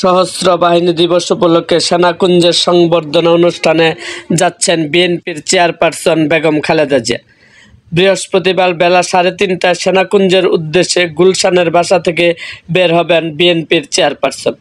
সশস্ত্র বাহিনী দিবস উপলক্ষে সেনাকুঞ্জের সংবর্ধনা অনুষ্ঠানে যাচ্ছেন বিএনপির চেয়ারপারসন বেগম খালেদা জিয়া। বৃহস্পতিবার বেলা 3:30টায় সেনাকুঞ্জের উদ্দেশ্যে গুলশানের বাসা থেকে বের হবেন বিএনপির চেয়ারপারসন।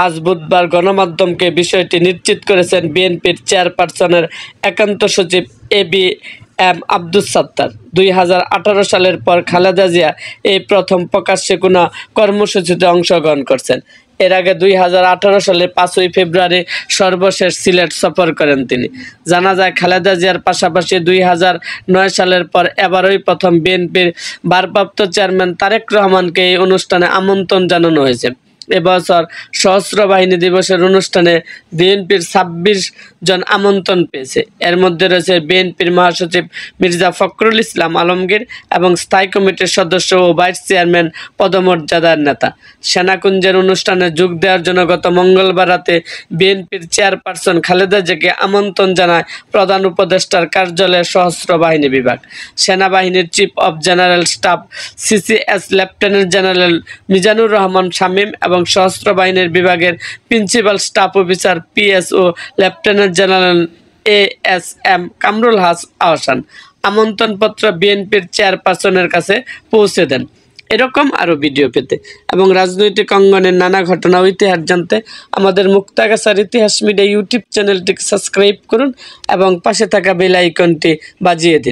আজ বুধবার গণমাধ্যমকে বিষয়টি নিশ্চিত করেছেন বিএনপির চেয়ারপারসনের একান্ত সচিব এ.বি.এম আব্দুস সাত্তার। 2018 সালের পর খালেদা জিয়া এই প্রথম প্রকাশ্যে কোনো কর্মসূচিতে অংশগ্রহণ করছেন। এর আগে 2018 সালের 5ই ফেব্রুয়ারি সর্বশেষ সিলেট সফর করেন তিনি। জানা যায়, খালেদা জিয়ার পাশাপাশি 2009 সালের পর এবারই প্রথম বিএনপির ভারপ্রাপ্ত চেয়ারম্যান তারেক রহমানকে এই অনুষ্ঠানে আমন্ত্রণ জানানো হয়েছে। এবছর সশস্ত্র বাহিনী দিবসের অনুষ্ঠানে বিএনপির 26 জন আমন্ত্রণ পেয়েছে। এর মধ্যে রয়েছে বিএনপির মহাসচিব মির্জা ফখরুল ইসলাম আলমগীর এবং স্থায়ী কমিটির সদস্য ও ভাইস চেয়ারম্যান পদমর্যাদার নেতা। সেনাকুঞ্জের অনুষ্ঠানে যোগ দেওয়ার জন্য গত মঙ্গলবার রাতে বিএনপির চেয়ারপারসন খালেদা জিয়াকে আমন্ত্রণ জানায় প্রধান উপদেষ্টার কার্যালয়ের সশস্ত্র বাহিনী বিভাগ। সেনাবাহিনীর chief of general staff CCS lieutenant general Mizanur Rahman Shamim এবং সশস্ত্র বাহিনীর বিভাগের principal staff officer PSO lieutenant general ASM Kamrul Ahsan আমন্ত্রণপত্র বিএনপির চেয়ারপারসনের কাছে পৌঁছে দেন। এরকম আরও ভিডিও পেতে এবং রাজনৈতিক অঙ্গনের নানা ঘটনা ও ইতিহাস জানতে আমাদের মুক্তাগাছার ইতিহাস মিডিয়া ইউটিউব চ্যানেলটিকে সাবস্ক্রাইব করুন এবং পাশে থাকা বেল আইকনটি বাজিয়ে দিন।